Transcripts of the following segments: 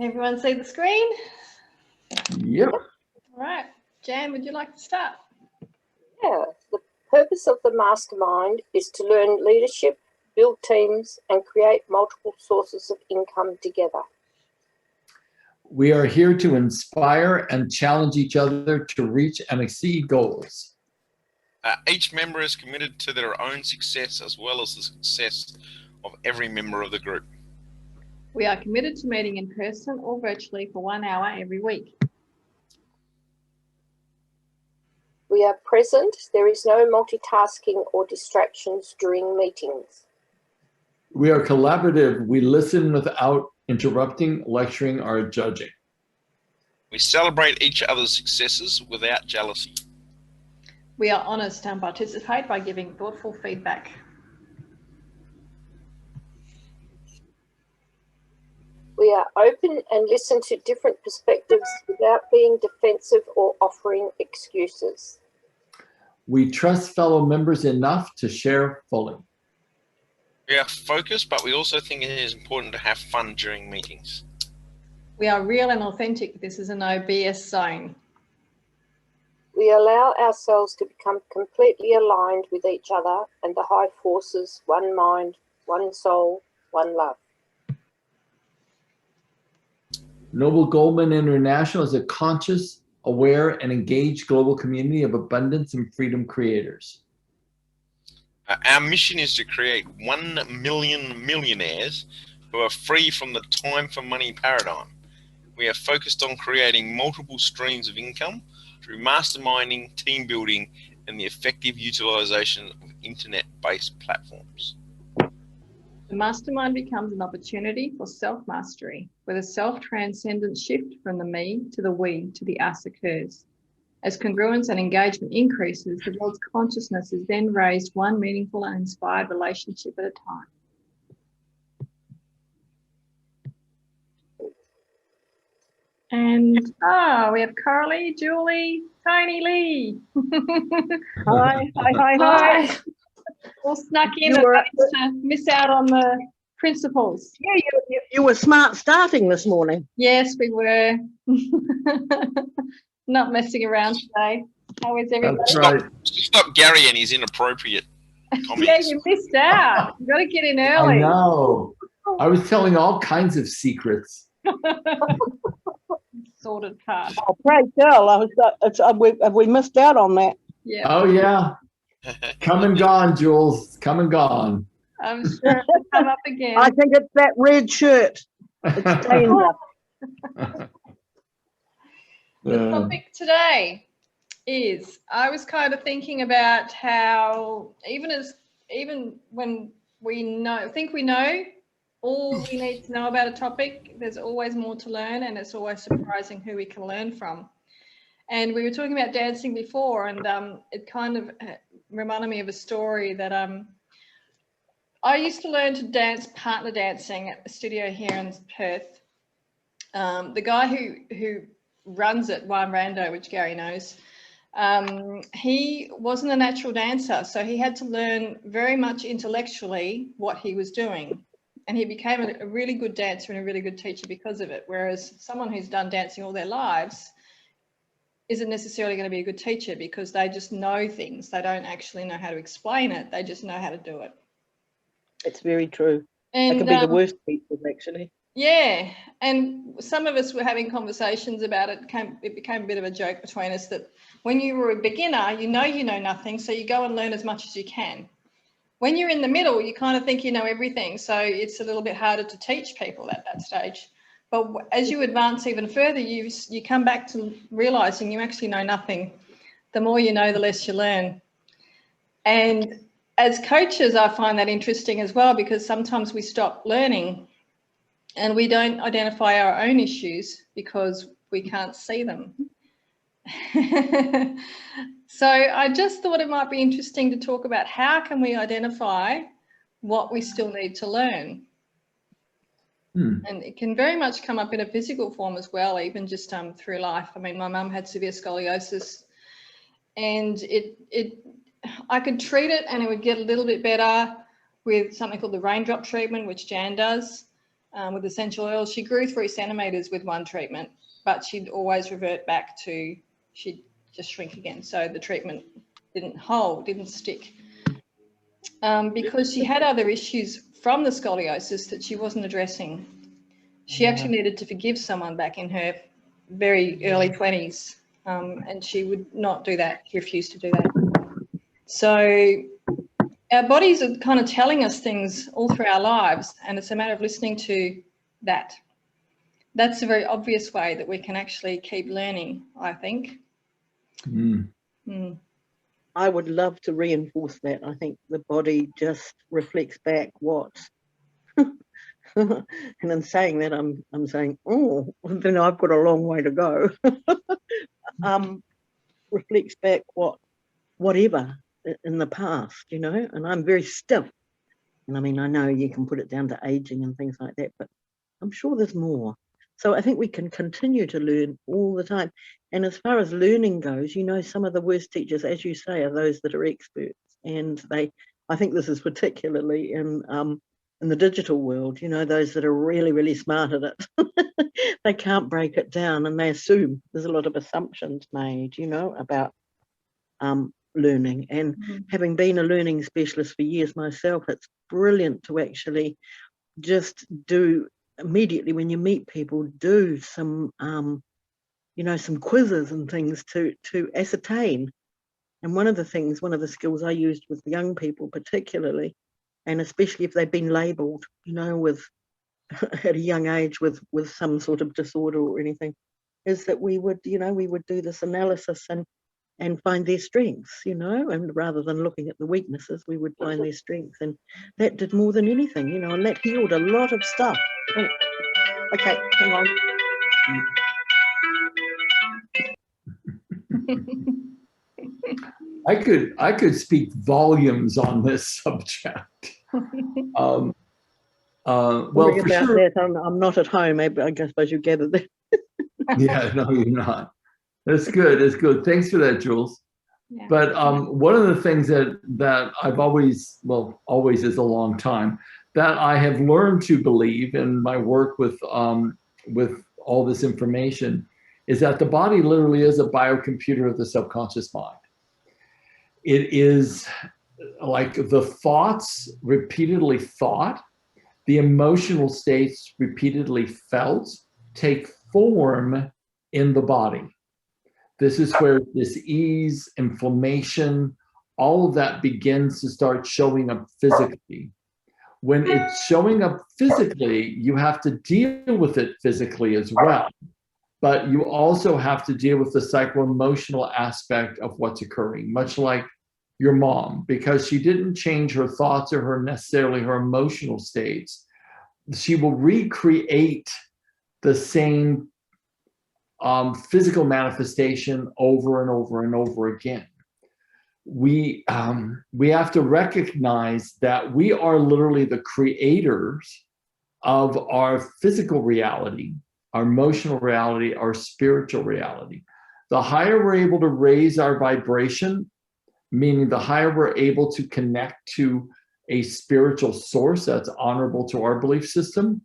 Everyone see the screen? Yep. All right. Jan, would you like to start? Yeah, the purpose of the Mastermind is to learn leadership, build teams, and create multiple sources of income together. We are here to inspire and challenge each other to reach and exceed goals. Each member is committed to their own success as well as the success of every member of the group. We are committed to meeting in person or virtually for 1 hour every week. We are present. There is no multitasking or distractions during meetings. We are collaborative. We listen without interrupting, lecturing, or judging. We celebrate each other's successes without jealousy. We are honest and participate by giving thoughtful feedback. We are open and listen to different perspectives without being defensive or offering excuses. We trust fellow members enough to share fully. We are focused, but we also think it is important to have fun during meetings. We are real and authentic. This is a no BS zone. We allow ourselves to become completely aligned with each other and the high forces, one mind, one soul, one love. Noble Goldman International is a conscious, aware, and engaged global community of abundance and freedom creators. Our mission is to create 1 million millionaires who are free from the time for money paradigm. We are focused on creating multiple streams of income through masterminding, team building, and the effective utilization of internet-based platforms. The mastermind becomes an opportunity for self-mastery, where the self-transcendent shift from the me to the we to the us occurs. As congruence and engagement increases, the world's consciousness is then raised one meaningful and inspired relationship at a time. And we have Carly, Julie, Tony Lee. Hi. All snuck in and managed to miss out on the principals. Yeah, you were smart starting this morning. Yes, we were. Not messing around today. How is everybody? That's right. Stop Gary and his inappropriate comments. Yeah, you missed out. You got to get in early. I know. I was telling all kinds of secrets. Sorted part. Oh, pray tell, have we missed out on that? Yeah. Oh, yeah. Come and gone, Jules. Come and gone. I'm sure it'll come up again. I think it's that red shirt. It's danger. The topic today is, I was kind of thinking about how even when we think we know all we need to know about a topic, there's always more to learn, and it's always surprising who we can learn from. And we were talking about dancing before, and it kind of reminded me of a story that I used to learn to dance partner dancing at the studio here in Perth. The guy who runs it, Juan Rando, which Gary knows, he wasn't a natural dancer, so he had to learn very much intellectually what he was doing. And he became a really good dancer and a really good teacher because of it. Whereas someone who's done dancing all their lives isn't necessarily going to be a good teacher because they just know things. They don't actually know how to explain it. They just know how to do it. It's very true. And it can be the worst teachers, actually. Yeah, and some of us were having conversations about it. It became a bit of a joke between us that when you were a beginner, you know nothing, so you go and learn as much as you can. When you're in the middle, you kind of think you know everything, so it's a little bit harder to teach people at that stage. But as you advance even further, you come back to realising you actually know nothing. The more you know, the less you learn. And as coaches, I find that interesting as well, because sometimes we stop learning and we don't identify our own issues because we can't see them. So I just thought it might be interesting to talk about how can we identify what we still need to learn. And it can very much come up in a physical form as well, even just through life. I mean, my mum had severe scoliosis, and I could treat it and it would get a little bit better with something called the raindrop treatment, which Jan does. with essential oils. She grew 3 centimeters with one treatment, but she'd always revert back to, she'd just shrink again. So the treatment didn't hold, didn't stick. Because she had other issues from the scoliosis that she wasn't addressing. She actually needed to forgive someone back in her very early 20s, and she would not do that. She refused to do that. So our bodies are kind of telling us things all through our lives, and it's a matter of listening to that. That's a very obvious way that we can actually keep learning, I think. I would love to reinforce that. I think the body just reflects back what, and in saying that, I'm saying, oh, then I've got a long way to go. Reflects back whatever in the past, you know, and I'm very stiff. And I mean, I know you can put it down to aging and things like that, but I'm sure there's more. So I think we can continue to learn all the time. And as far as learning goes, you know, some of the worst teachers, as you say, are those that are experts. And I think this is particularly in the digital world, you know, those that are really, really smart at it. They can't break it down, and they assume. There's a lot of assumptions made, you know, about learning. And having been a learning specialist for years myself, it's brilliant to actually just do immediately when you meet people, do some you know, some quizzes and things to ascertain. And one of the skills I used with young people particularly, and especially if they've been labelled, you know, with at a young age with some sort of disorder or anything, is that we would do this analysis and find their strengths, you know, and rather than looking at the weaknesses, we would find their strengths. And that did more than anything, you know, and that healed a lot of stuff. Oh, okay, hang on. I could speak volumes on this subject. Well, for sure. That, I'm not at home. I suppose you gathered that. Yeah, no, you're not. That's good. That's good. Thanks for that, Jules. Yeah. But one of the things that I've always is a long time, that I have learned to believe in my work with all this information, is that the body literally is a biocomputer of the subconscious mind. It is like the thoughts repeatedly thought, the emotional states repeatedly felt take form in the body. This is where disease, inflammation, all of that begins to start showing up physically. When it's showing up physically, you have to deal with it physically as well. But you also have to deal with the psycho-emotional aspect of what's occurring, much like your mom, because she didn't change her thoughts or necessarily her emotional states. She will recreate the same physical manifestation over and over and over again. We have to recognize that we are literally the creators of our physical reality, our emotional reality, our spiritual reality. The higher we're able to raise our vibration, meaning the higher we're able to connect to a spiritual source that's honorable to our belief system,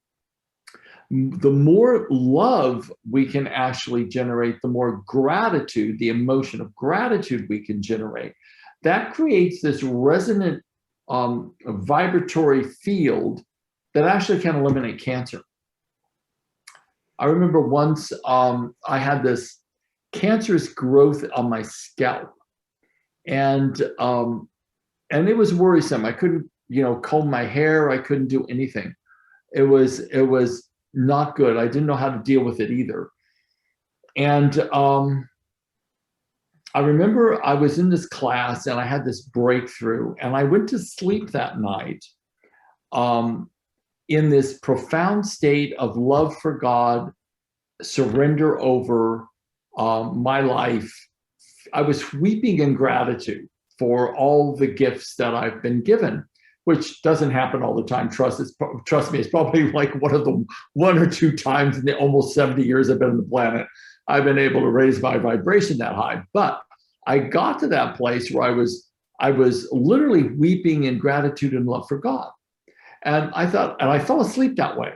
the more love we can actually generate, the more gratitude, the emotion of gratitude we can generate. That creates this resonant vibratory field that actually can eliminate cancer. I remember once I had this cancerous growth on my scalp, and it was worrisome. I couldn't, comb my hair. I couldn't do anything. It was not good. I didn't know how to deal with it either. And I remember I was in this class and I had this breakthrough, and I went to sleep that night in this profound state of love for God, surrender over my life. I was weeping in gratitude for all the gifts that I've been given, which doesn't happen all the time. Trust me, it's probably like one or two times in the almost 70 years I've been on the planet, I've been able to raise my vibration that high. But I got to that place where I was literally weeping in gratitude and love for God. And I thought, and I fell asleep that way.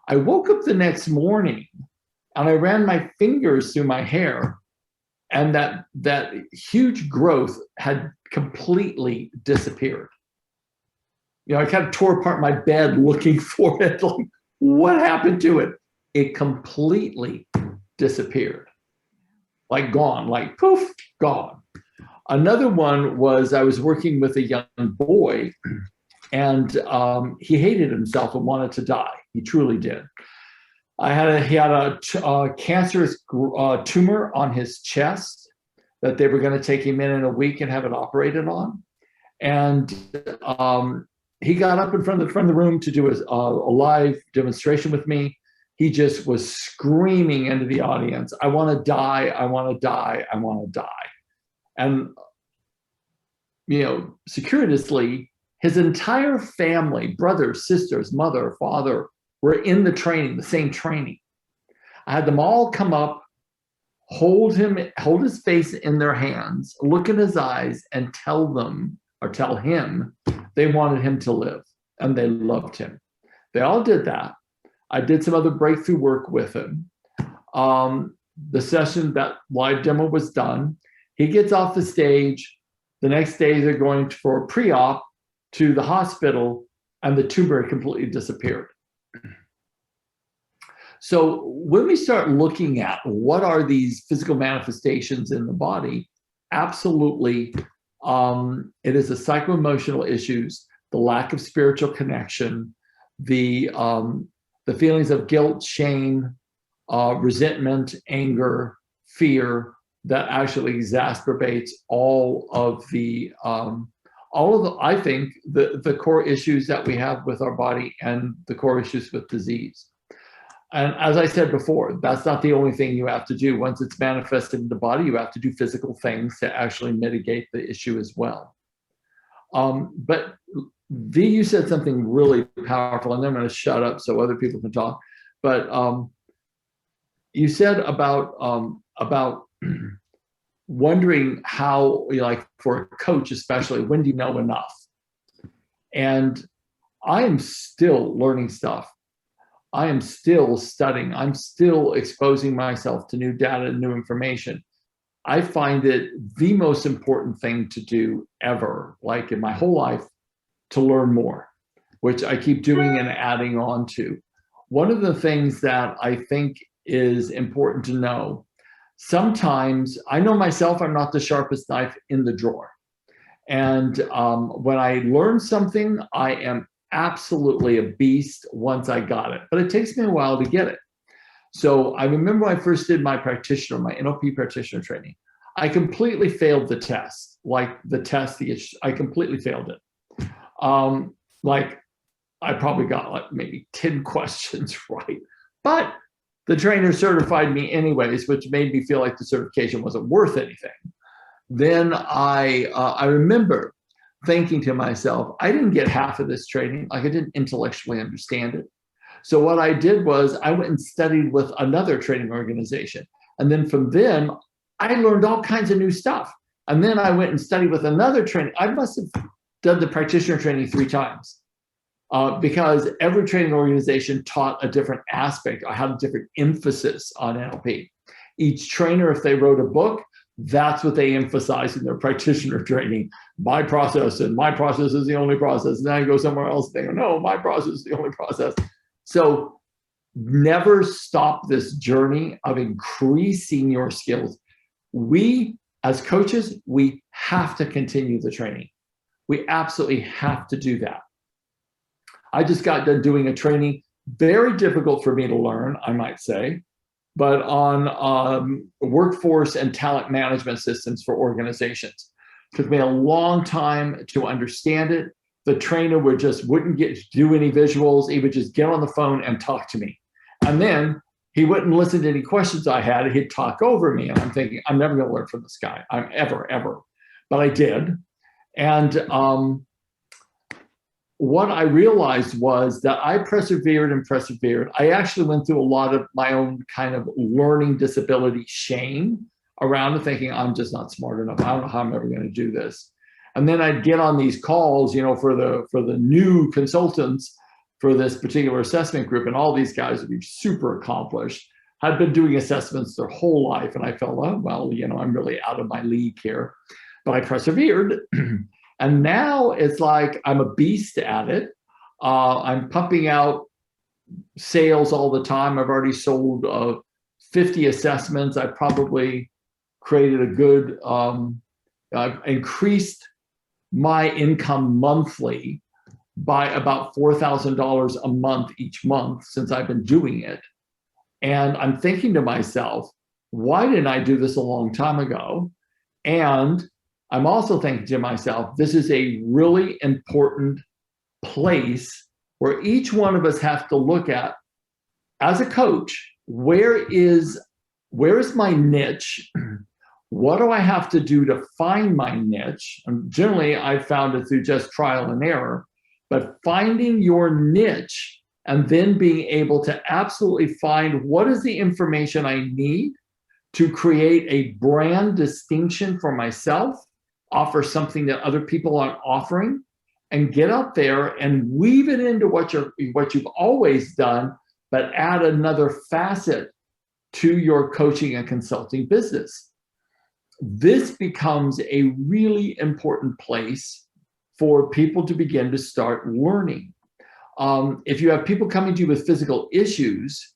I woke up the next morning and I ran my fingers through my hair, and that huge growth had completely disappeared. You know, I kind of tore apart my bed looking for it. Like, what happened to it? It completely disappeared. Like gone, like poof, gone. Another one was I was working with a young boy, and he hated himself and wanted to die. He truly did. He had a cancerous tumor on his chest that they were going to take him in a week and have it operated on. And he got up in front of the room to do a live demonstration with me. He just was screaming into the audience, I want to die, I want to die, I want to die. And, you know, circuitously, his entire family, brothers, sisters, mother, father, were in the training, the same training. I had them all come up, hold his face in their hands, look in his eyes, and tell him they wanted him to live, and they loved him. They all did that. I did some other breakthrough work with him. The session, that live demo was done. He gets off the stage. The next day, they're going for a pre-op to the hospital, and the tumor completely disappeared. So when we start looking at what are these physical manifestations in the body, absolutely, it is the psycho-emotional issues, the lack of spiritual connection, the feelings of guilt, shame, resentment, anger, fear that actually exacerbates all of the I think the core issues that we have with our body and the core issues with disease. And as I said before, that's not the only thing you have to do. Once it's manifested in the body, you have to do physical things to actually mitigate the issue as well. But V, you said something really powerful, and then I'm going to shut up so other people can talk. But you said about wondering how, like for a coach especially, when do you know enough? And I am still learning stuff. I am still studying. I'm still exposing myself to new data and new information. I find it the most important thing to do ever, like in my whole life, to learn more, which I keep doing and adding on to. One of the things that I think is important to know, sometimes I know myself, I'm not the sharpest knife in the drawer. And when I learn something, I am absolutely a beast once I got it, but it takes me a while to get it. So I remember when I first did my practitioner, my NLP practitioner training, I completely failed the test. Like the test, I completely failed it. Like I probably got like maybe 10 questions right, but the trainer certified me anyways, which made me feel like the certification wasn't worth anything. Then I remember thinking to myself, I didn't get half of this training. Like I didn't intellectually understand it. So what I did was I went and studied with another training organization. And then from them, I learned all kinds of new stuff. And then I went and studied with another training. I must have done the practitioner training 3 times because every training organization taught a different aspect. I had a different emphasis on NLP. Each trainer, if they wrote a book, that's what they emphasize in their practitioner training. My process, and my process is the only process. And then I go somewhere else, they go, no, my process is the only process. So never stop this journey of increasing your skills. We, as coaches, we have to continue the training. We absolutely have to do that. I just got done doing a training, very difficult for me to learn, I might say, but on workforce and talent management systems for organizations. It took me a long time to understand it. The trainer wouldn't do any visuals. He would just get on the phone and talk to me. And then he wouldn't listen to any questions I had. He'd talk over me. And I'm thinking, I'm never going to learn from this guy. I'm ever. But I did. And what I realized was that I persevered. I actually went through a lot of my own kind of learning disability shame around thinking, I'm just not smart enough. I don't know how I'm ever going to do this. And then I'd get on these calls, for the new consultants for this particular assessment group, and all these guys would be super accomplished, had been doing assessments their whole life. And I felt, oh, well, you know, I'm really out of my league here. But I persevered. And now it's like I'm a beast at it. I'm pumping out sales all the time. I've already sold 50 assessments. I probably created a good, I've increased my income monthly by about $4,000 a month each month since I've been doing it. And I'm thinking to myself, why didn't I do this a long time ago? And I'm also thinking to myself, this is a really important place where each one of us have to look at, as a coach, where is my niche? What do I have to do to find my niche? And generally, I've found it through just trial and error, but finding your niche and then being able to absolutely find what is the information I need to create a brand distinction for myself, offer something that other people aren't offering, and get up there and weave it into what you've always done, but add another facet to your coaching and consulting business. This becomes a really important place for people to begin to start learning. If you have people coming to you with physical issues,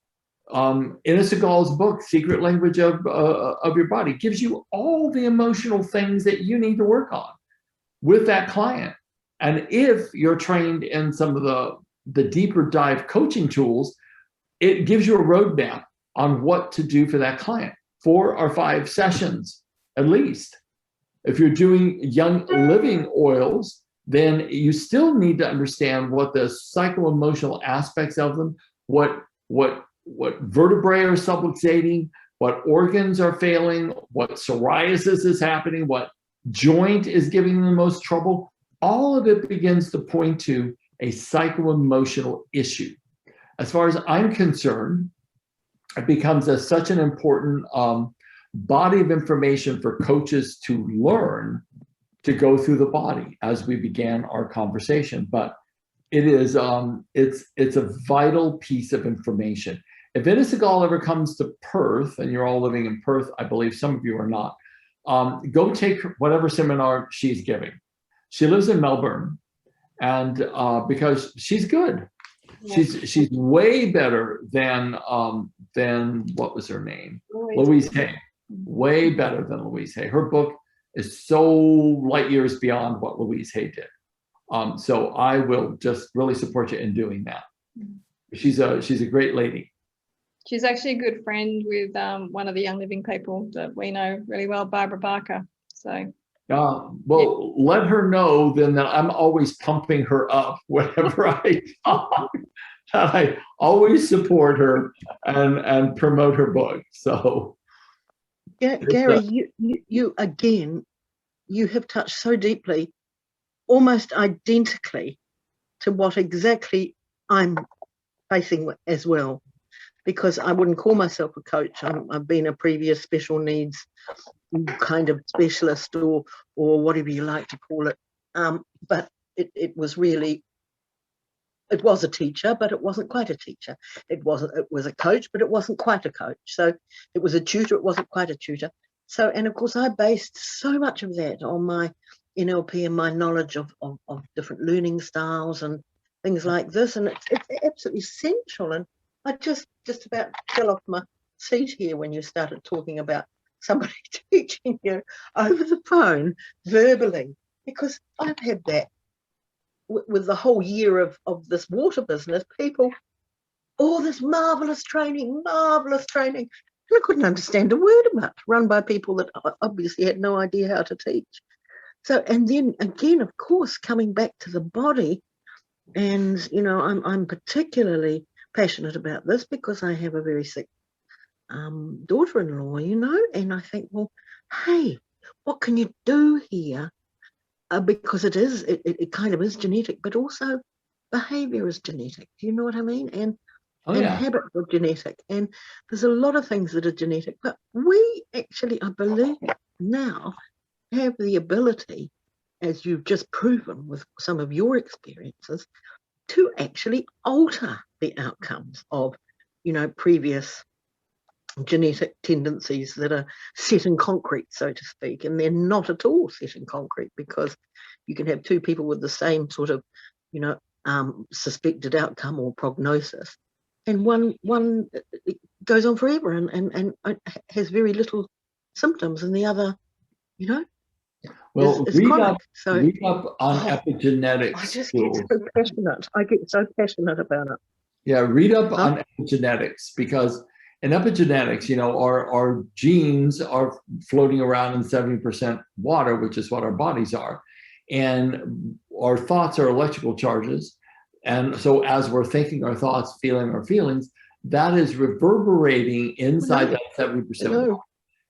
Ines Segal's book, Secret Language of Your Body, gives you all the emotional things that you need to work on with that client. And if you're trained in some of the deeper dive coaching tools, it gives you a roadmap on what to do for that client, 4 or 5 sessions at least. If you're doing young living oils, then you still need to understand what the psycho-emotional aspects of them, what vertebrae are subluxating, what organs are failing, what psoriasis is happening, what joint is giving them the most trouble. All of it begins to point to a psycho-emotional issue. As far as I'm concerned, it becomes such an important body of information for coaches to learn to go through the body as we began our conversation. But it is it's a vital piece of information. If Ines Segal ever comes to Perth, and you're all living in Perth, I believe some of you are not, go take whatever seminar she's giving. She lives in Melbourne, and because she's good. Yeah. She's way better than what was her name? Louise Hay. Way better than Louise Hay. Her book is so light years beyond what Louise Hay did. So I will just really support you in doing that. She's a great lady. She's actually a good friend with one of the Young Living people that we know really well, Barbara Barker. So. Well, yeah. Let her know then that I'm always pumping her up whenever I talk. I always support her and promote her book. So. Yeah, Gary, you again, you have touched so deeply, almost identically to what exactly I'm facing as well, because I wouldn't call myself a coach. I've been a previous special needs kind of specialist or whatever you like to call it. But it was really, it was a teacher, but it wasn't quite a teacher. It was a coach, but it wasn't quite a coach. So it was a tutor, it wasn't quite a tutor. So, and of course I based so much of that on my NLP and my knowledge of different learning styles and things like this. And it's absolutely essential. And I just about fell off my seat here when you started talking about somebody teaching you over the phone verbally, because I've had that with the whole year of this water business. People, all this marvelous training, and I couldn't understand a word of it, run by people that obviously had no idea how to teach. So, and then again, of course, coming back to the body, and I'm particularly passionate about this because I have a very sick daughter-in-law, and I think, well, hey, what can you do here? Because it kind of is genetic, but also behavior is genetic. Do you know what I mean? And habits are genetic, and there's a lot of things that are genetic, but we actually, I believe now, have the ability, as you've just proven with some of your experiences, to actually alter the outcomes of, you know, previous genetic tendencies that are set in concrete, so to speak. And they're not at all set in concrete, because you can have two people with the same sort of, you know, suspected outcome or prognosis, and one goes on forever and has very little symptoms, and the other, you know, Well, is chronic. read up on epigenetics. I just get so passionate. I get so passionate about it. Yeah, read up on epigenetics, because in epigenetics, you know, our genes are floating around in 70% water, which is what our bodies are. And our thoughts are electrical charges. And so as we're thinking our thoughts, feeling our feelings, that is reverberating inside that 70% water.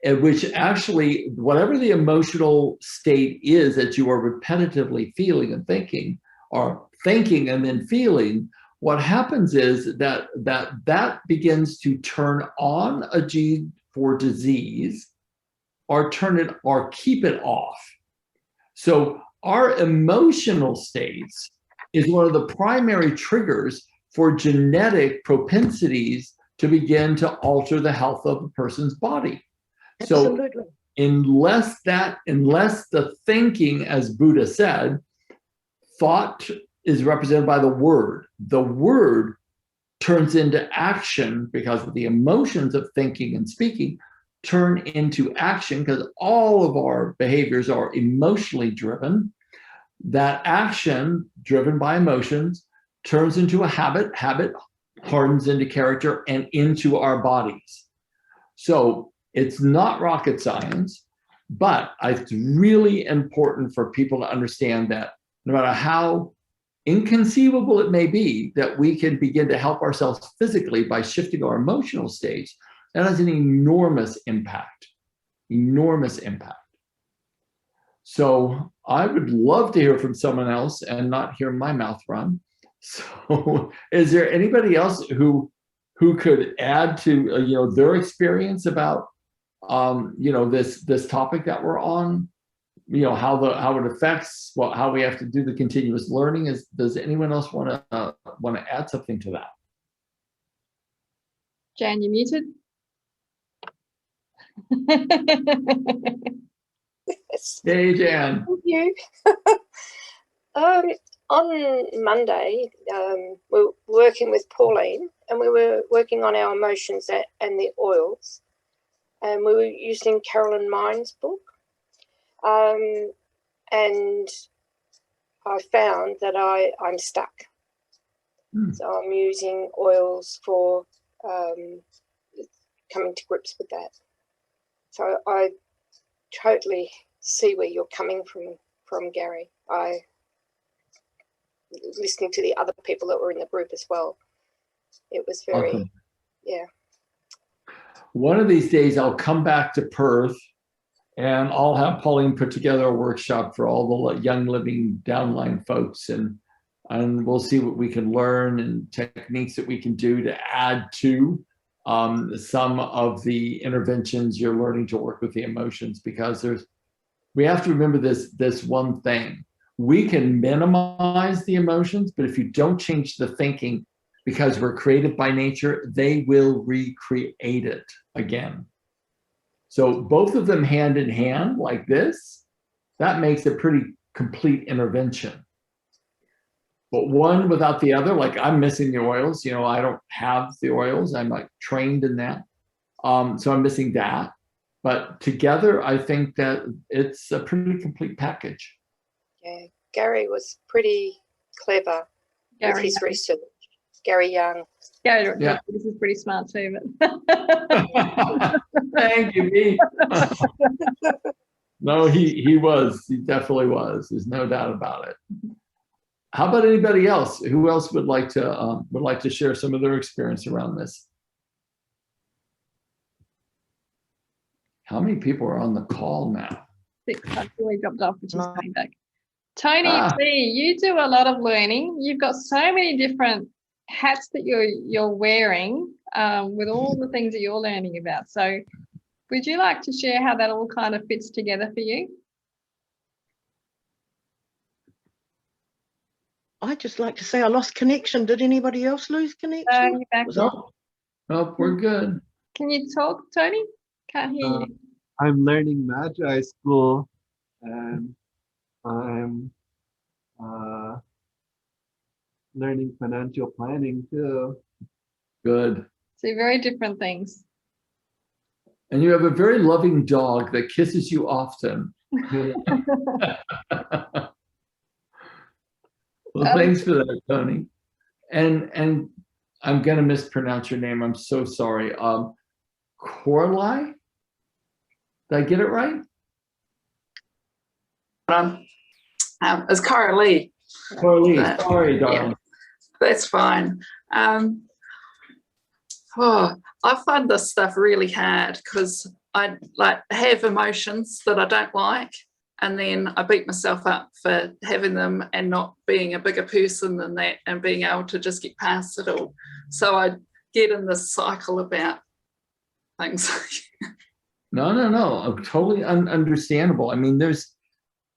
And which actually, whatever the emotional state is that you are repetitively feeling and thinking, or thinking and then feeling, what happens is that begins to turn on a gene for disease, or turn it or keep it off. So our emotional states is one of the primary triggers for genetic propensities to begin to alter the health of a person's body. Absolutely. So unless the thinking, as Buddha said, thought is represented by the word turns into action, because the emotions of thinking and speaking turn into action, because all of our behaviors are emotionally driven. That action driven by emotions turns into a habit hardens into character and into our bodies. So it's not rocket science, but it's really important for people to understand that no matter how inconceivable it may be, that we can begin to help ourselves physically by shifting our emotional states, that has an enormous impact. So I would love to hear from someone else and not hear my mouth run. So is there anybody else who could add to you know, their experience about you know, this topic that we're on, you know, how it affects how we have to do the continuous learning? Does anyone else want to add something to that? Jan, you muted. Yes. Hey, Jan. Thank you. On Monday, we were working with Pauline, and we were working on our emotions and the oils, and we were using Carolyn Mind's book. And I found that I'm stuck. So I'm using oils for coming to grips with that. So I totally see where you're coming from, Gary. Listening to the other people that were in the group as well, it was very awesome. Yeah. One of these days I'll come back to Perth, and I'll have Pauline put together a workshop for all the Young Living downline folks, and we'll see what we can learn and techniques that we can do to add to some of the interventions you're learning to work with the emotions, because we have to remember this one thing. We can minimize the emotions, but if you don't change the thinking, because we're creative by nature, they will recreate it again. So both of them hand in hand like this, that makes a pretty complete intervention. But one without the other, like I'm missing the oils, you know, I don't have the oils, I'm like trained in that. So I'm missing that. But together, I think that it's a pretty complete package. Yeah, Gary was pretty clever with his research. Gary Young. Gary, yeah. This is pretty smart too. But thank you, me. No, he was. He definitely was. There's no doubt about it. How about anybody else? Who else would like to share some of their experience around this? How many people are on the call now? 6. I've really dropped off, which is coming back. Tony, you do a lot of learning. You've got so many different hats that you're wearing with all the things that you're learning about. So would you like to share how that all kind of fits together for you? I'd just like to say I lost connection. Did anybody else lose connection? You're back. Nope, we're good. Can you talk, Tony? Can't hear you. I'm learning Magi School, and I'm learning financial planning too. Good. So very different things. And you have a very loving dog that kisses you often. Well, thanks for that, Tony. And I'm gonna mispronounce your name. I'm so sorry. Corley? Did I get it right? It's Cara Lee. Corley, sorry, darling. Yeah, that's fine. I find this stuff really hard because I have emotions that I don't like, and then I beat myself up for having them and not being a bigger person than that and being able to just get past it all. So I get in this cycle about things. No, totally understandable. I mean,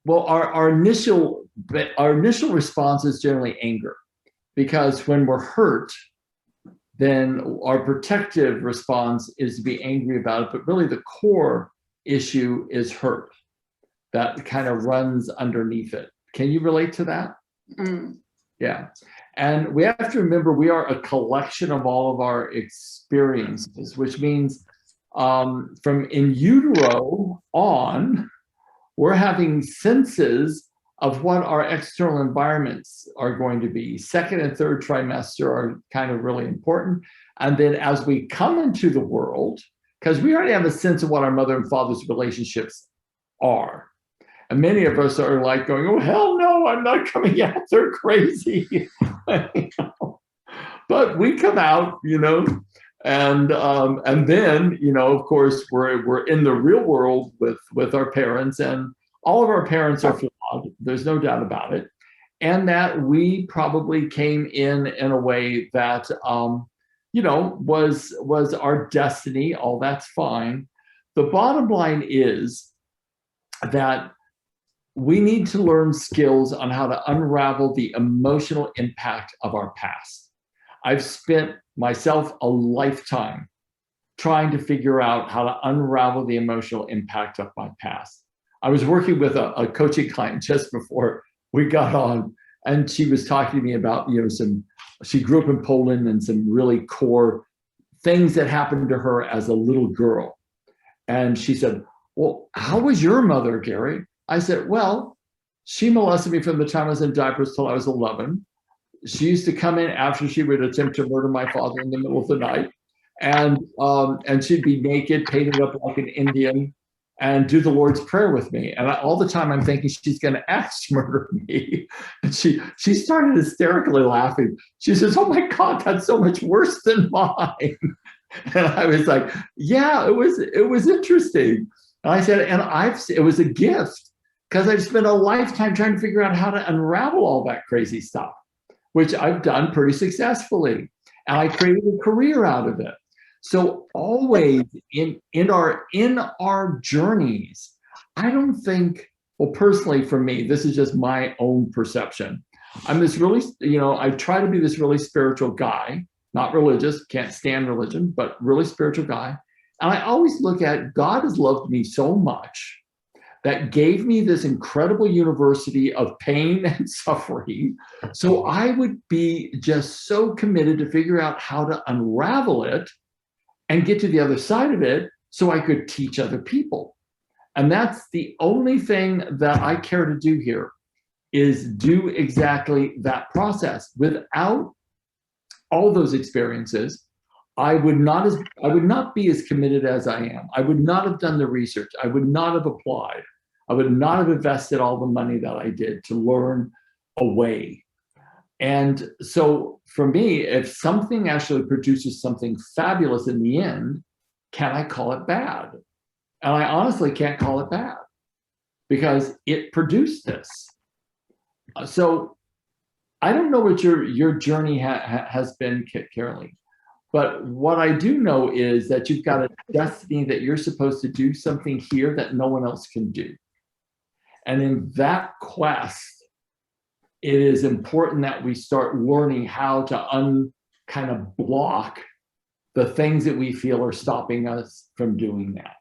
our initial response is generally anger, because when we're hurt, then our protective response is to be angry about it. But really the core issue is hurt that kind of runs underneath it. Can you relate to that? Mm. Yeah. And we have to remember we are a collection of all of our experiences, which means from in utero on, we're having senses of what our external environments are going to be. Second and third trimester are kind of really important. And then as we come into the world, because we already have a sense of what our mother and father's relationships are. And many of us are like going, oh, hell no, I'm not coming out, they're crazy. But we come out, and then, of course, we're in the real world with our parents, and all of our parents are flawed. There's no doubt about it. And that we probably came in a way that, was our destiny. All that's fine. The bottom line is that we need to learn skills on how to unravel the emotional impact of our past. I've spent myself a lifetime trying to figure out how to unravel the emotional impact of my past. I was working with a coaching client just before we got on, and she was talking to me about, she grew up in Poland and some really core things that happened to her as a little girl. And she said, well, how was your mother, Gary? I said, well, she molested me from the time I was in diapers till I was 11. She used to come in after she would attempt to murder my father in the middle of the night. And she'd be naked, painted up like an Indian, and do the Lord's Prayer with me. And all the time I'm thinking she's going to axe murder me. And she started hysterically laughing. She says, oh my God, that's so much worse than mine. And I was like, yeah, it was interesting. And I said, it was a gift, because I've spent a lifetime trying to figure out how to unravel all that crazy stuff, which I've done pretty successfully. And I created a career out of it. So always in our journeys, I don't think, well, personally for me, this is just my own perception. I'm this really, I try to be this really spiritual guy, not religious, can't stand religion, but really spiritual guy. And I always look at God has loved me so much that gave me this incredible university of pain and suffering. So I would be just so committed to figure out how to unravel it and get to the other side of it so I could teach other people. And that's the only thing that I care to do here, is do exactly that process. Without all those experiences, I would not be as committed as I am. I would not have done the research. I would not have applied. I would not have invested all the money that I did to learn a way. And so for me, if something actually produces something fabulous in the end, can I call it bad? And I honestly can't call it bad, because it produced this. So I don't know what your journey has been, Carolee. But what I do know is that you've got a destiny that you're supposed to do something here that no one else can do. And in that quest, it is important that we start learning how to kind of block the things that we feel are stopping us from doing that.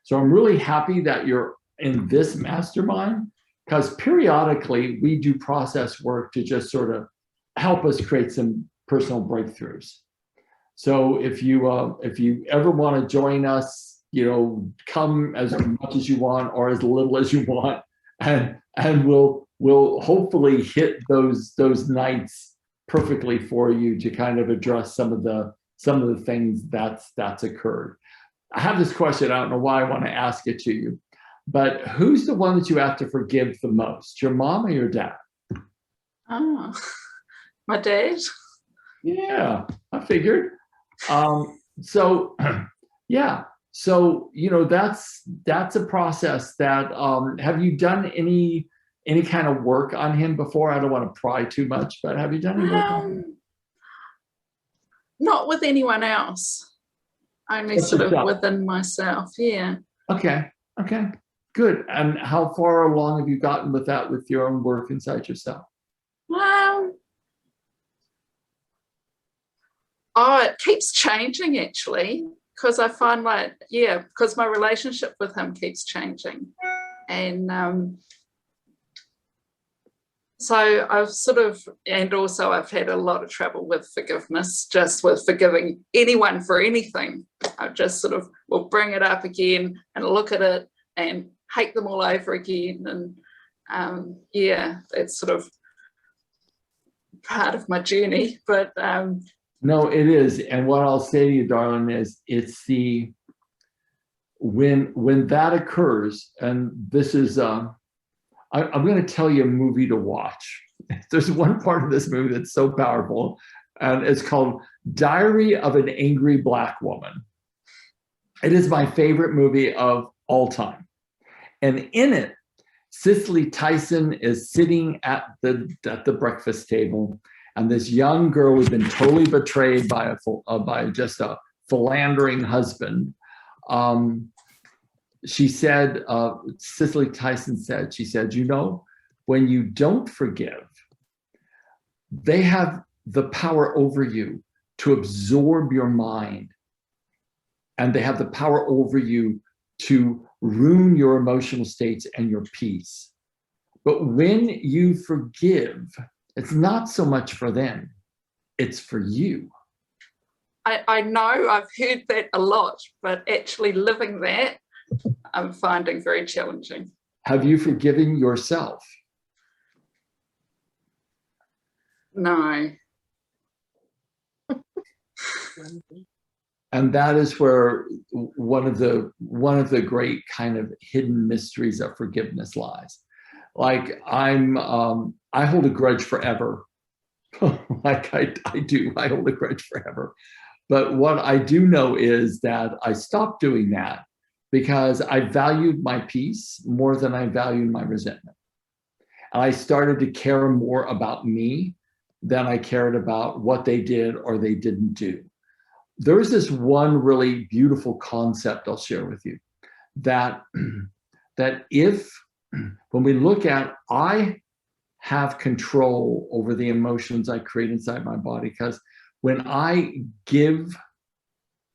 So I'm really happy that you're in this mastermind, because periodically we do process work to just sort of help us create some personal breakthroughs. So if you ever want to join us, you know, come as much as you want or as little as you want, and we'll hopefully hit those nights perfectly for you to kind of address some of the things that's occurred. I have this question. I don't know why I want to ask it to you, but who's the one that you have to forgive the most, your mom or your dad? Oh, my dad. Yeah, I figured. So yeah, so you know, that's a process that have you done any kind of work on him before? I don't want to pry too much, but have you done any work on him? Not with anyone else, only Just sort of yourself. within myself. Yeah. Okay, good. And how far along have you gotten with that, with your own work inside yourself? Oh, it keeps changing actually, because I find because my relationship with him keeps changing. And so I've had a lot of trouble with forgiveness, just with forgiving anyone for anything. I just sort of will bring it up again and look at it and hate them all over again. And it's sort of part of my journey, but no, it is. And what I'll say to you, darling, is it's when that occurs, and this is I'm going to tell you a movie to watch. There's one part of this movie that's so powerful, and it's called Diary of an Angry Black Woman. It is my favorite movie of all time. And in it, Cicely Tyson is sitting at the breakfast table, and this young girl who's been totally betrayed by just a philandering husband. She said, Cicely Tyson said, you know, when you don't forgive, they have the power over you to absorb your mind, and they have the power over you to ruin your emotional states and your peace. But when you forgive, it's not so much for them, it's for you. I know I've heard that a lot, but actually living that, I'm finding very challenging. Have you forgiven yourself? No. And that is where one of the great kind of hidden mysteries of forgiveness lies. Like I hold a grudge forever. Like I do, I hold a grudge forever. But what I do know is that I stopped doing that because I valued my peace more than I valued my resentment. And I started to care more about me than I cared about what they did or they didn't do. There's this one really beautiful concept I'll share with you, that if, when we look at, I have control over the emotions I create inside my body, because when I give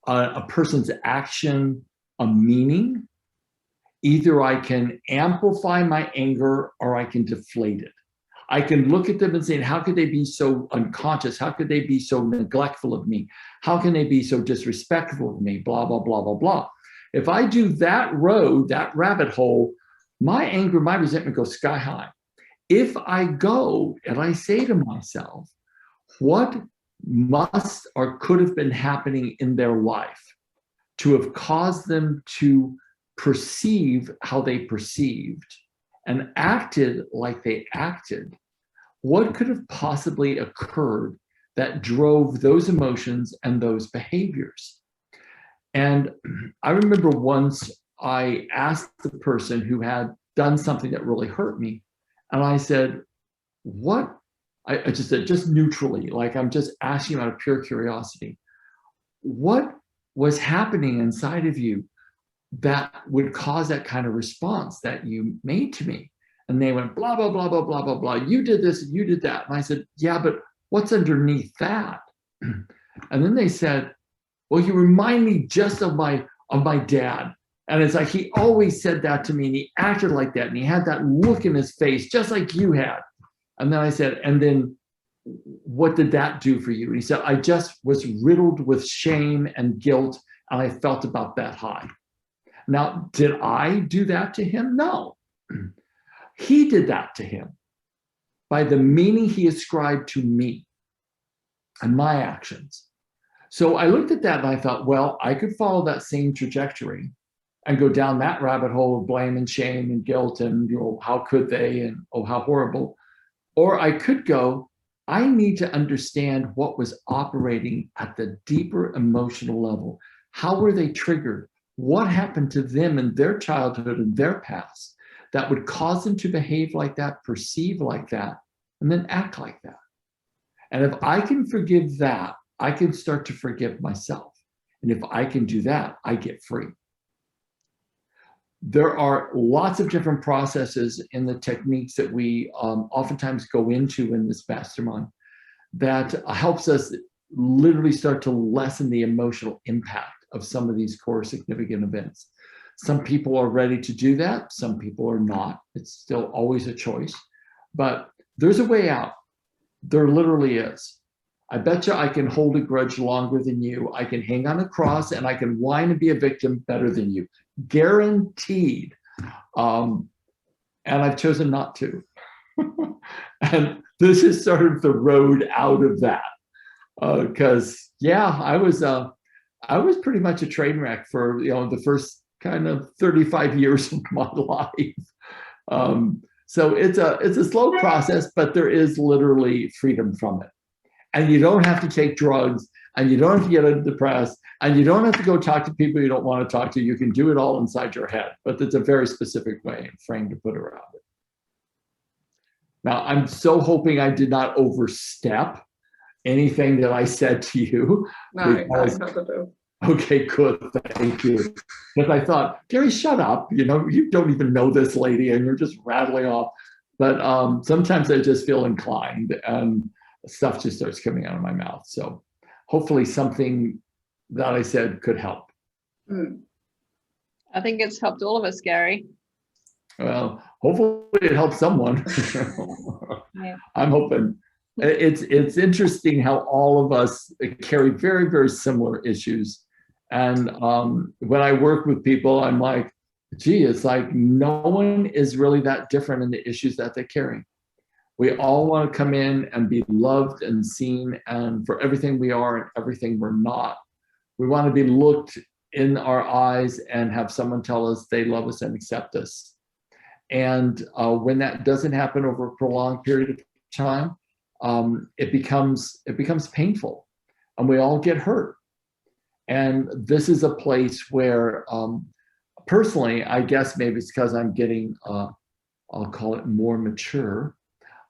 a person's action a meaning, either I can amplify my anger or I can deflate it. I can look at them and say, how could they be so unconscious? How could they be so neglectful of me? How can they be so disrespectful of me? Blah, blah, blah, blah, blah. If I do that road, that rabbit hole, my anger, my resentment goes sky high. If I go and I say to myself, what must or could have been happening in their life to have caused them to perceive how they perceived and acted like they acted, what could have possibly occurred that drove those emotions and those behaviors? And I remember once I asked the person who had done something that really hurt me, and I said, what? I just said, just neutrally, like I'm just asking out of pure curiosity, what was happening inside of you that would cause that kind of response that you made to me? And they went, blah, blah, blah, blah, blah, blah, blah. You did this and you did that. And I said, yeah, but what's underneath that? And then they said, well, you remind me just of my dad. And it's like, he always said that to me, and he acted like that, and he had that look in his face, just like you had. And then I said, and then what did that do for you? And he said, I just was riddled with shame and guilt, and I felt about that high. Now, did I do that to him? No. He did that to him by the meaning he ascribed to me and my actions. So I looked at that and I thought, well, I could follow that same trajectory and go down that rabbit hole of blame and shame and guilt and, you know, how could they, and oh, how horrible. Or I could go, I need to understand what was operating at the deeper emotional level. How were they triggered? What happened to them in their childhood and their past that would cause them to behave like that, perceive like that, and then act like that? And if I can forgive that, I can start to forgive myself. And if I can do that, I get free. There are lots of different processes in the techniques that we oftentimes go into in this mastermind that helps us literally start to lessen the emotional impact of some of these core significant events. Some people are ready to do that. Some people are not. It's still always a choice, but there's a way out. There literally is. I bet you I can hold a grudge longer than you. I can hang on a cross, and I can whine and be a victim better than you. Guaranteed. And I've chosen not to. And this is sort of the road out of that. Because yeah, I was pretty much a train wreck for, you know, the first kind of 35 years of my life. So it's a slow process, but there is literally freedom from it. And you don't have to take drugs, and you don't have to get depressed, and you don't have to go talk to people you don't want to talk to. You can do it all inside your head, but it's a very specific way and frame to put around it. Now, I'm so hoping I did not overstep anything that I said to you. No, because, not at all. Okay, good, thank you. Because I thought, Gary, shut up. You know, you don't even know this lady, and you're just rattling off. But sometimes I just feel inclined, and stuff just starts coming out of my mouth. So hopefully something that I said could help. I think it's helped all of us, Gary. Well, hopefully it helps someone. Yeah. I'm hoping. It's interesting how all of us carry very, very similar issues. And when I work with people, I'm like, gee, it's like no one is really that different in the issues that they carry. We all want to come in and be loved and seen, and for everything we are and everything we're not. We want to be looked in our eyes and have someone tell us they love us and accept us. And when that doesn't happen over a prolonged period of time, it becomes painful, and we all get hurt. And this is a place where, personally, I guess maybe it's because I'm getting, I'll call it more mature.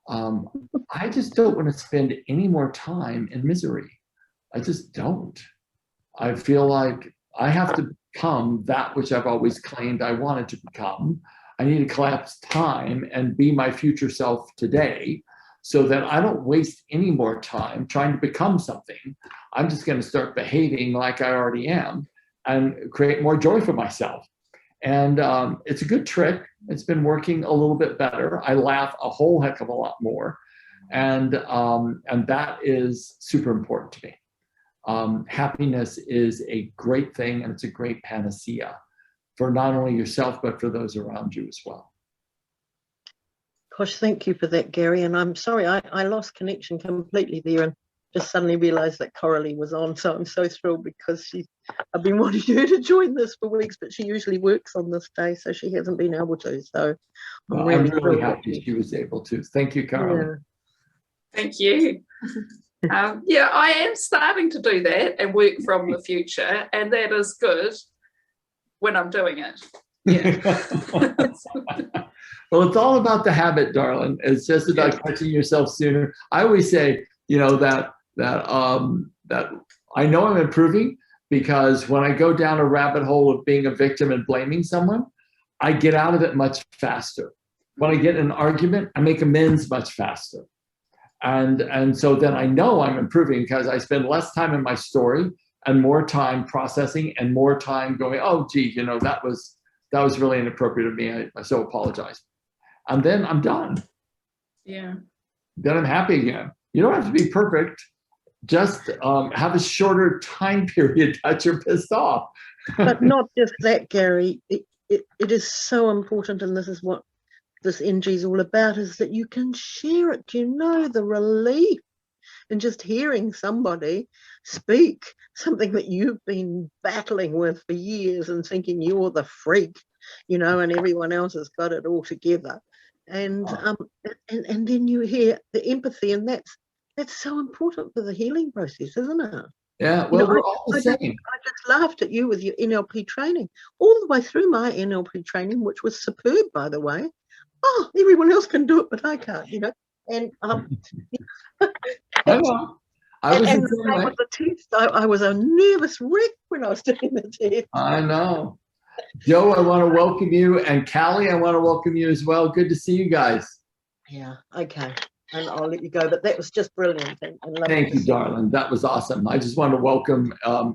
I just don't want to spend any more time in misery. I just don't. I feel like I have to become that which I've always claimed I wanted to become. I need to collapse time and be my future self today, so that I don't waste any more time trying to become something. I'm just going to start behaving like I already am and create more joy for myself. And it's a good trick. It's been working a little bit better. I laugh a whole heck of a lot more. And that is super important to me. Happiness is a great thing, and it's a great panacea for not only yourself, but for those around you as well. Gosh, thank you for that, Gary. And I'm sorry, I lost connection completely there and just suddenly realized that Coralie was on. So I'm so thrilled, because I've been wanting her to join this for weeks, but she usually works on this day, so she hasn't been able to. So I'm really happy she was able to. Thank you, Coralie. Yeah. Thank you. Yeah, I am starting to do that and work from the future, and that is good when I'm doing it. Yeah. Well, it's all about the habit, darling. It's just about catching yourself sooner. I always say, you know, that I know I'm improving, because when I go down a rabbit hole of being a victim and blaming someone, I get out of it much faster. when I get in an argument, I make amends much faster. And so then I know I'm improving because I spend less time in my story and more time processing and more time going, oh, gee, you know, that was really inappropriate of me. I so apologize. And then I'm done. Yeah. Then I'm happy again. You don't have to be perfect. Just have a shorter time period that you're pissed off. But not just that, Gary. It is so important, and this is what this NG is all about, is that you can share it. You know, the relief in just hearing somebody speak something that you've been battling with for years and thinking you're the freak, you know, and everyone else has got it all together. And then you hear the empathy, and that's so important for the healing process, isn't it? Yeah, well, we're all the same. I just laughed at you with your NLP training all the way through my NLP training, which was superb, by the way. Oh, everyone else can do it, but I can't, you know. And I know. I was and the same with the test. I was a nervous wreck when I was doing the test. I know. Joe, I want to welcome you, and Callie, I want to welcome you as well. Good to see you guys. Yeah, okay. And I'll let you go, but that was just brilliant. And Thank you, darling. That was awesome. I just want to welcome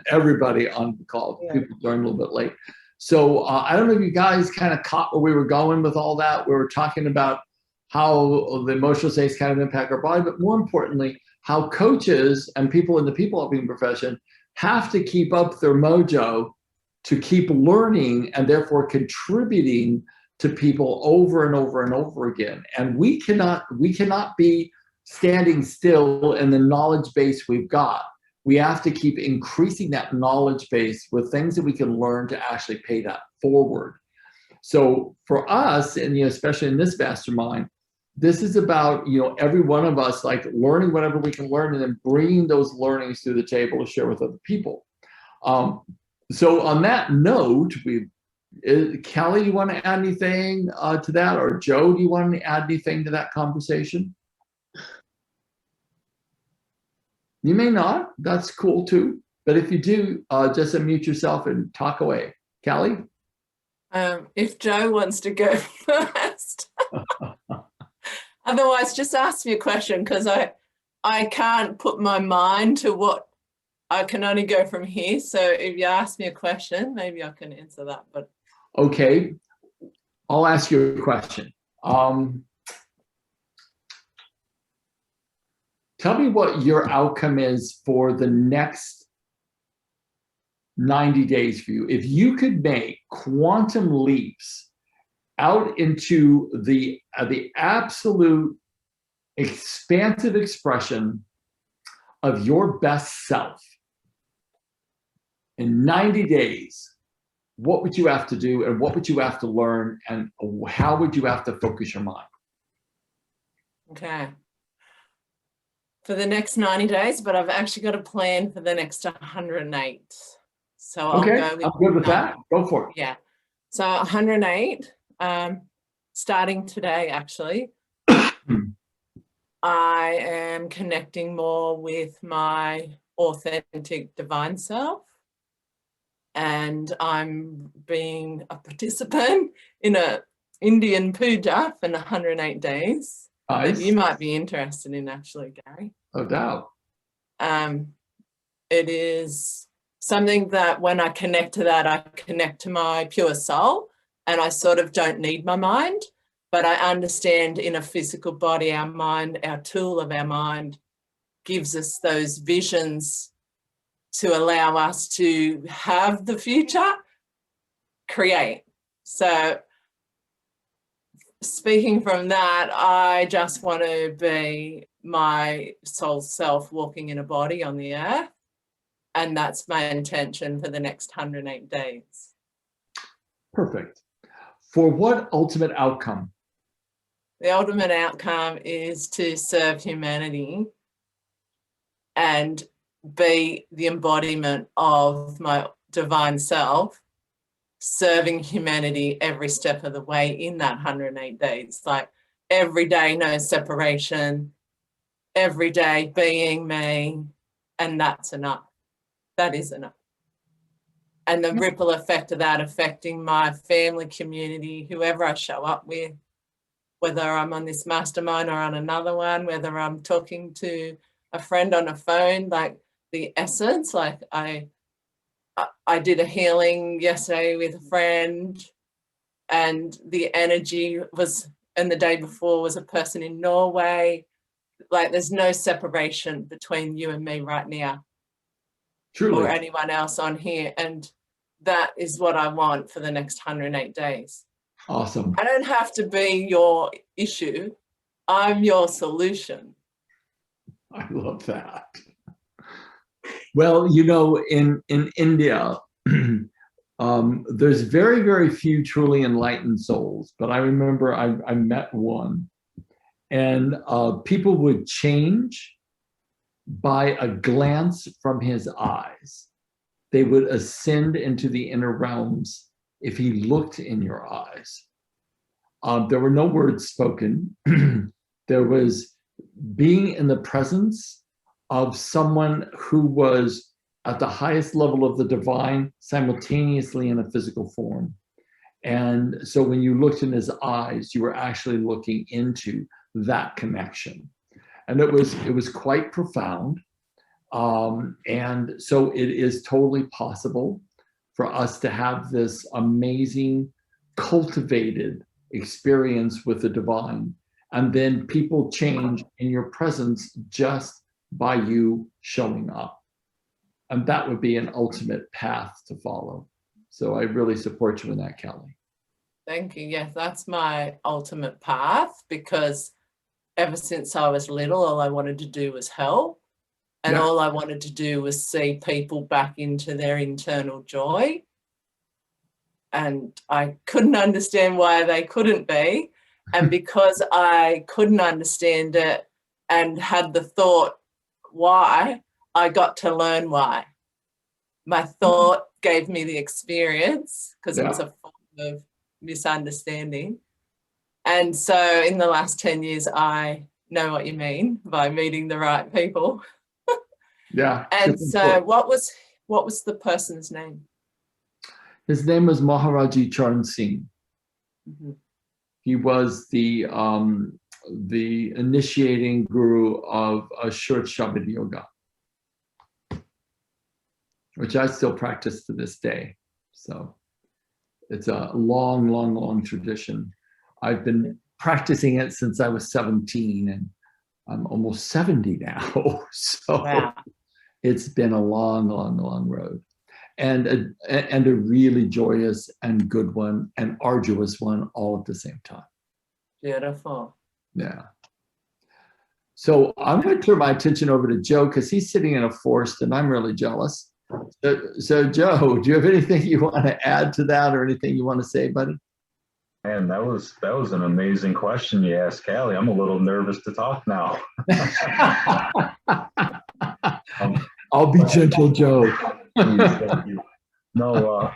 everybody on the call. Yeah. People joined a little bit late. So I don't know if you guys kind of caught where we were going with all that. We were talking about how the emotional states kind of impact our body, but more importantly, how coaches and people in the people helping profession have to keep up their mojo to keep learning and therefore contributing to people over and over and over again. And we cannot be standing still in the knowledge base we've got. We have to keep increasing that knowledge base with things that we can learn to actually pay that forward. So for us, and especially in this mastermind, this is about every one of us like learning whatever we can learn and then bringing those learnings to the table to share with other people. So on that note, Kelly, you want to add anything to that, or Joe, do you want to add anything to that conversation? You may not. That's cool too. But if you do, just unmute yourself and talk away. Kelly? If Joe wants to go first. Otherwise, just ask me a question, because I can't put my mind to what I can only go from here. So if you ask me a question, maybe I can answer that. But okay, I'll ask you a question. Tell me what your outcome is for the next 90 days for you. If you could make quantum leaps out into the absolute expansive expression of your best self in 90 days, what would you have to do, and what would you have to learn, and how would you have to focus your mind? okay. For the next 90 days, but I've actually got a plan for the next 108. So I'll okay, go with, I'm good with that. Go for it. Yeah. So 108, starting today, actually. I am connecting more with my authentic divine self, and I'm being a participant in a Indian puja for 108 days. Nice. That you might be interested in, actually, Gary. No doubt. It is something that when I connect to that, I connect to my pure soul, and I sort of don't need my mind, but I understand in a physical body, our mind, our tool of our mind, gives us those visions to allow us to have the future create. So speaking from that, I just want to be my soul self walking in a body on the earth. And that's my intention for the next 108 days. Perfect. For what ultimate outcome? The ultimate outcome is to serve humanity and be the embodiment of my divine self, serving humanity every step of the way in that 108 days. Like every day, no separation, every day being me, and that's enough. That is enough. And the ripple effect of that affecting my family, community, whoever I show up with, whether I'm on this mastermind or on another one, whether I'm talking to a friend on a phone, like the essence, like I did a healing yesterday with a friend, and the energy was, and the day before was a person in Norway. Like there's no separation between you and me right now. Truly. Or anyone else on here. And that is what I want for the next 108 days. Awesome. I don't have to be your issue. I'm your solution. I love that. Well, you know, in India, there's very, very few truly enlightened souls, but I remember I met one, and people would change by a glance from his eyes. They would ascend into the inner realms if he looked in your eyes. There were no words spoken. There was being in the presence of someone who was at the highest level of the divine simultaneously in a physical form. And so when you looked in his eyes, you were actually looking into that connection. And it was quite profound. And so it is totally possible for us to have this amazing, cultivated experience with the divine. And then people change in your presence just by you showing up. And that would be an ultimate path to follow. So I really support you in that, Kelly. Thank you. Yes, that's my ultimate path, because ever since I was little, all I wanted to do was help. And all I wanted to do was see people back into their internal joy. And I couldn't understand why they couldn't be. And because I couldn't understand it and had the thought why, I got to learn why. My thought gave me the experience, because it was a form of misunderstanding. And so in the last 10 years, I know what you mean by meeting the right people. Yeah. And so what was the person's name? His name was Maharaji Charan Singh. Mm-hmm. He was the initiating guru of Short Shabad Yoga, which I still practice to this day. So it's a long, long, long tradition. I've been practicing it since I was 17, and I'm almost 70 now. So it's been a long, long, long road, and a really joyous and good one and arduous one all at the same time. Beautiful. Yeah. So I'm going to turn my attention over to Joe, because he's sitting in a forest and I'm really jealous. So Joe, do you have anything you want to add to that, or anything you want to say, buddy? Man, that was an amazing question you asked, Callie. I'm a little nervous to talk now. I'll be gentle, Joe. Thank you. No,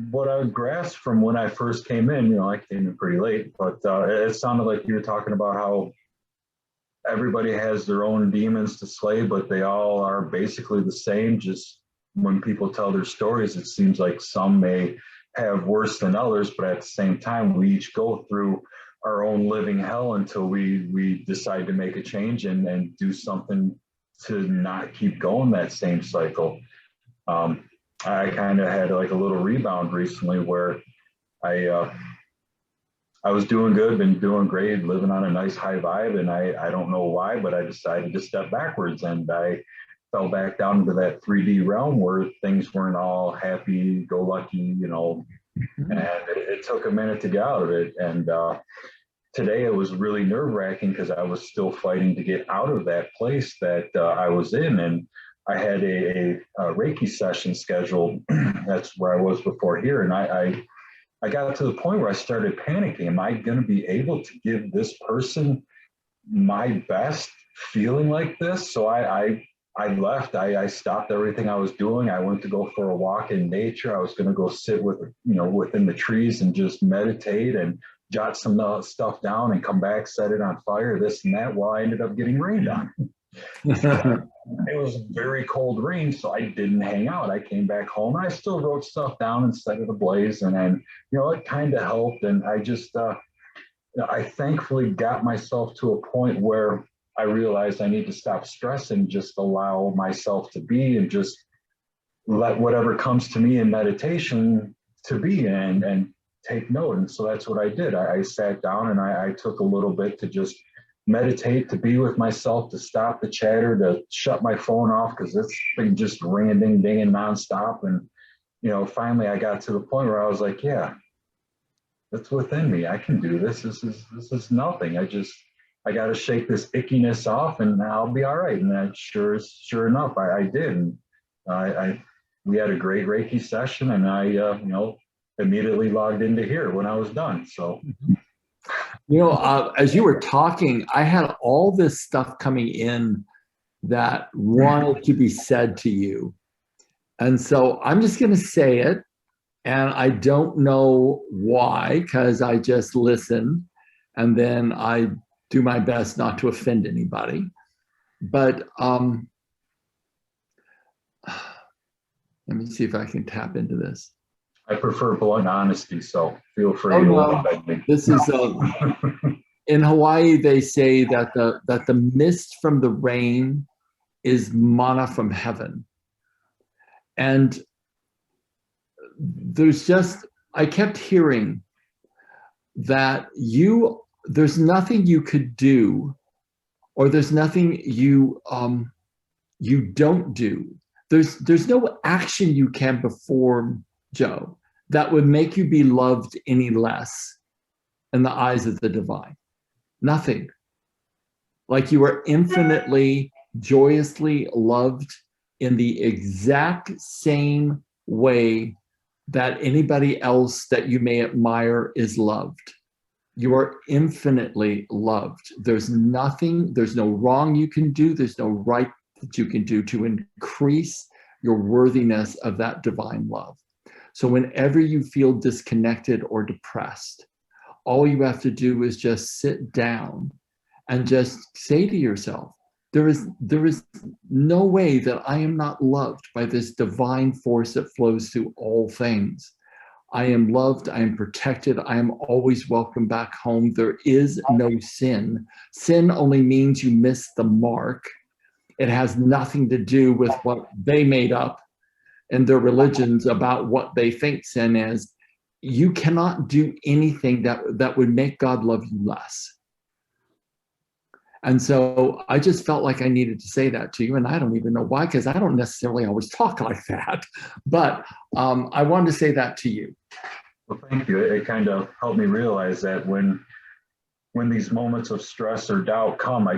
what I grasped from when I first came in, you know, I came in pretty late, but it sounded like you were talking about how everybody has their own demons to slay, but they all are basically the same. Just when people tell their stories, it seems like some may have worse than others, but at the same time, we each go through our own living hell until we decide to make a change and do something to not keep going that same cycle. I kind of had like a little rebound recently where I was doing good, been doing great, living on a nice high vibe, and I don't know why, but I decided to step backwards, and I fell back down into that 3D realm where things weren't all happy-go-lucky, you know, and it took a minute to get out of it. And today it was really nerve-wracking because I was still fighting to get out of that place that I was in, and I had a Reiki session scheduled. That's where I was before here, and I got to the point where I started panicking. Am I going to be able to give this person my best feeling like this? So I left. I stopped everything I was doing. I went to go for a walk in nature. I was going to go sit within the trees and just meditate and jot some stuff down and come back, set it on fire, this and that. Well, I ended up getting rained on. It was very cold rain, so I didn't hang out. I came back home. I still wrote stuff down and set it ablaze, and then, you know, it kind of helped. And I just I thankfully got myself to a point where I realized I need to stop stressing, just allow myself to be, and just let whatever comes to me in meditation to be, and take note. And so that's what I did. I sat down and I took a little bit to just meditate, to be with myself, to stop the chatter, to shut my phone off, because it's been just ringing, ding, dinging nonstop. And, you know, finally I got to the point where I was like, yeah, that's within me. I can do this. This is nothing. I got to shake this ickiness off and I'll be all right. And that sure enough, I did. And we had a great Reiki session, and I, you know, immediately logged into here when I was done. So, you know, as you were talking, I had all this stuff coming in that wanted to be said to you. And so I'm just going to say it. And I don't know why, because I just listen and then I do my best not to offend anybody. But let me see if I can tap into this. I prefer blunt honesty, so feel free Oh, to no. offend me. This is in Hawaii. They say that the mist from the rain is manna from heaven, and there's just, I kept hearing that there's nothing you could do, or there's nothing you don't do. There's no action you can perform, Joe, that would make you be loved any less in the eyes of the divine. Nothing. Like you are infinitely, joyously loved in the exact same way that anybody else that you may admire is loved. You are infinitely loved. There's nothing, there's no wrong you can do, there's no right that you can do to increase your worthiness of that divine love. So whenever you feel disconnected or depressed, all you have to do is just sit down and just say to yourself, there is no way that I am not loved by this divine force that flows through all things. I am loved, I am protected, I am always welcome back home. There is no sin. Sin only means you miss the mark. It has nothing to do with what they made up in their religions about what they think sin is. You cannot do anything that would make God love you less. And so I just felt like I needed to say that to you, and I don't even know why, because I don't necessarily always talk like that. But I wanted to say that to you. Well, thank you. It kind of helped me realize that when these moments of stress or doubt come, I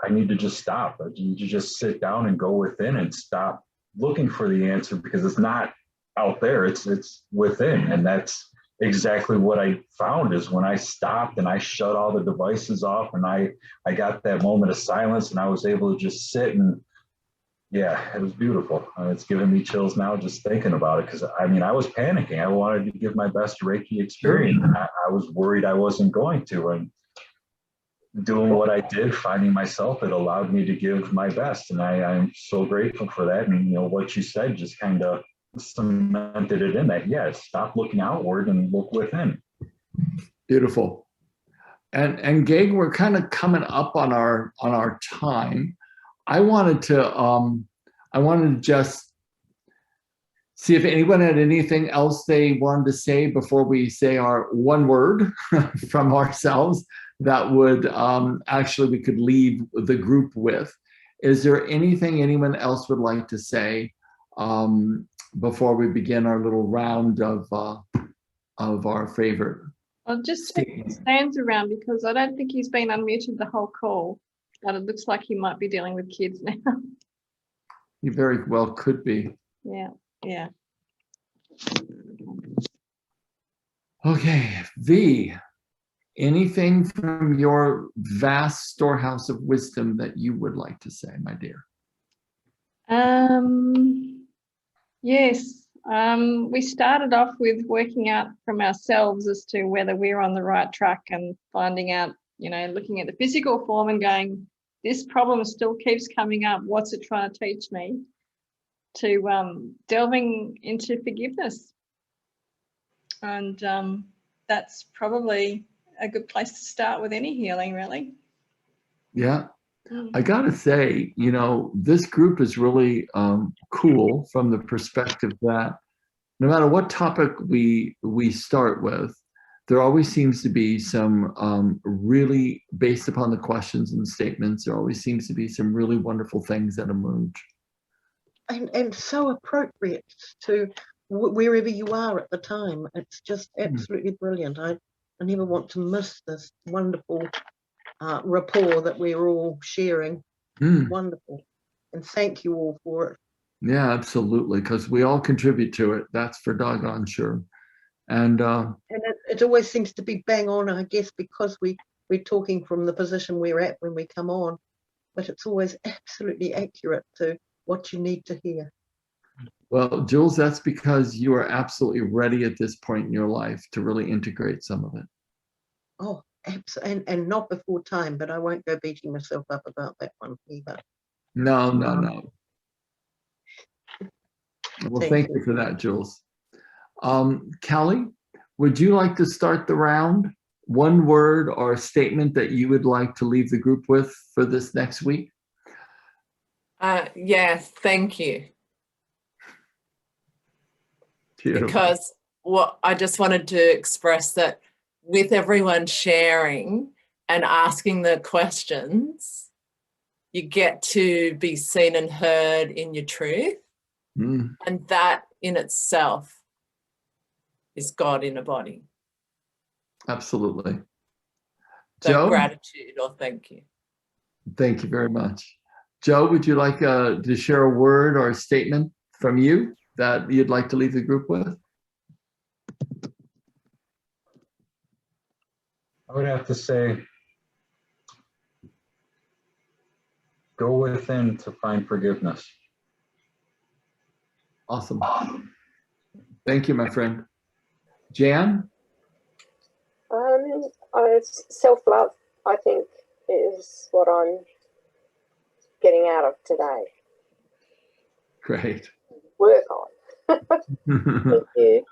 need to just stop. I need to just sit down and go within and stop looking for the answer, because it's not out there, it's within. And that's exactly what I found, is when I stopped and I shut all the devices off and I got that moment of silence, and I was able to just sit, and yeah, it was beautiful. It's giving me chills now just thinking about it, because I mean, I was panicking. I wanted to give my best Reiki experience. I was worried I wasn't going to, and doing what I did, finding myself, it allowed me to give my best. And I'm so grateful for that. And, you know, what you said just kind of cemented it in that, yeah, stop looking outward and look within. Beautiful. And Gabe, we're kind of coming up on our time. I wanted to just see if anyone had anything else they wanted to say before we say our one word from ourselves that would actually we could leave the group with. Is there anything anyone else would like to say before we begin our little round of our favorite? I'll just check Stan's around, because I don't think he's been unmuted the whole call, but it looks like he might be dealing with kids now. He very well could be. Yeah. Okay, V, anything from your vast storehouse of wisdom that you would like to say, my dear? Yes. We started off with working out from ourselves as to whether we're on the right track, and finding out, you know, looking at the physical form and going, this problem still keeps coming up. What's it trying to teach me? To delving into forgiveness. And that's probably a good place to start with any healing, really. Yeah. I gotta say, you know, this group is really cool from the perspective that no matter what topic we start with, there always seems to be some really, based upon the questions and statements, there always seems to be some really wonderful things that emerge. And so appropriate to wherever you are at the time. It's just absolutely brilliant. I never want to miss this wonderful rapport that we're all sharing. Wonderful. And thank you all for it. Yeah, absolutely, because we all contribute to it. That's for doggone sure. And it always seems to be bang on, I guess, because we're talking from the position we're at when we come on, but it's always absolutely accurate to what you need to hear. Well, Jules, that's because you are absolutely ready at this point in your life to really integrate some of it. Oh, absolutely. And not before time, but I won't go beating myself up about that one either. No. Well, thank you for that, Jules. Kelly, would you like to start the round? One word or statement that you would like to leave the group with for this next week? Yes, thank you. Beautiful. Because what I just wanted to express that with everyone sharing and asking the questions, you get to be seen and heard in your truth. And that in itself is God in a body. Absolutely. So Joe? gratitude or thank you. Thank you very much. Joe, would you like to share a word or a statement from you that you'd like to leave the group with? I would have to say, go within to find forgiveness. Awesome. Thank you, my friend. Jan? Self-love, I think, is what I'm getting out of today. Great. Work on. Thank you.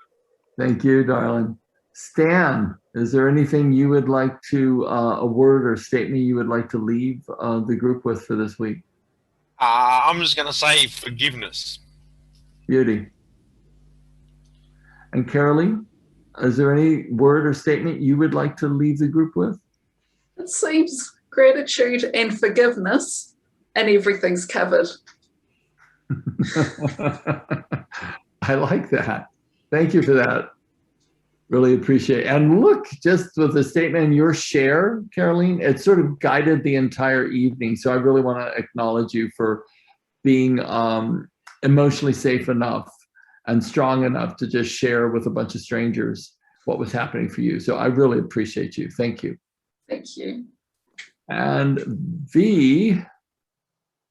Thank you, darling. Stan, is there anything you would like to, a word or statement you would like to leave the group with for this week? I'm just going to say forgiveness. Beauty. And Caroline, is there any word or statement you would like to leave the group with? It seems gratitude and forgiveness, and everything's covered. I like that. Thank you for that. Really appreciate it. And look, just with the statement in your share, Caroline, it sort of guided the entire evening. So I really want to acknowledge you for being emotionally safe enough and strong enough to just share with a bunch of strangers what was happening for you. So I really appreciate you. Thank you. Thank you. And V,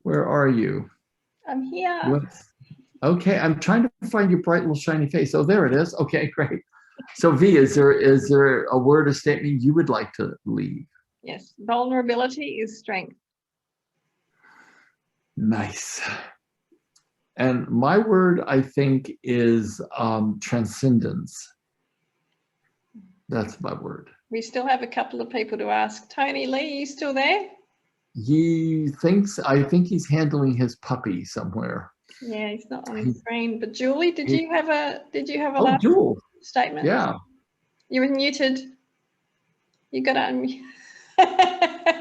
where are you? I'm here. Okay, I'm trying to find your bright little shiny face. Oh, there it is. Okay, great. So V, is there a word or statement you would like to leave? Yes, vulnerability is strength. Nice. And my word, I think, is transcendence. That's my word. We still have a couple of people to ask. Tony Lee, are you still there? I think he's handling his puppy somewhere. Yeah, he's not on his screen. But Julie, did you have a last Jules. statement? Yeah. You were muted. You got to unmute.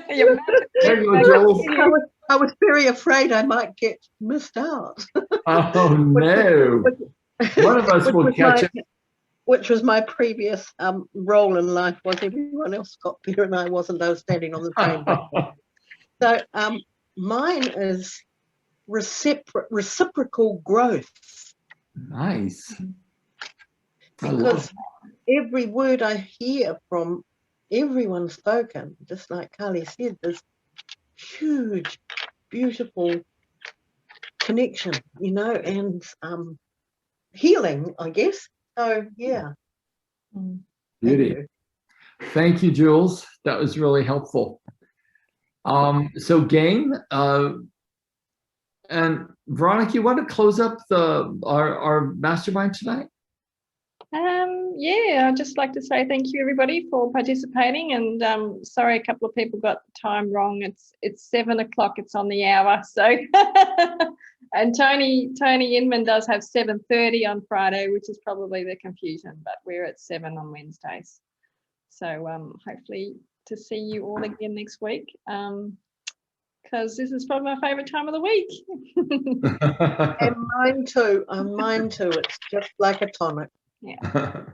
You're There you go, Jules. I was very afraid I might get missed out. Oh no. One of us will catch it. Which was my previous role in life, was everyone else got there and I wasn't. I was standing on the train. So mine is reciprocal growth. Nice. Because every word I hear from everyone spoken, just like Carly said, there's huge, beautiful connection, you know, and healing, I guess. So yeah. Beauty. Thank you, Jules. That was really helpful. So gang, and Veronica, you want to close up our mastermind tonight? Yeah, I'd just like to say thank you everybody for participating, and sorry a couple of people got the time wrong. It's 7 o'clock, it's on the hour. So and Tony Inman does have 7:30 on Friday, which is probably the confusion, but we're at 7 on Wednesdays. So hopefully to see you all again next week, because this is probably my favorite time of the week. And mine too. Mine too. It's just like a tonic. Yeah.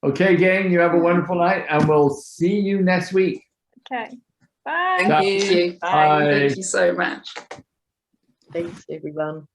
Okay, gang, you have a wonderful night, and we'll see you next week. Okay. Bye. Thank you. Thank you. Bye. Thank you so much. Thanks, everyone.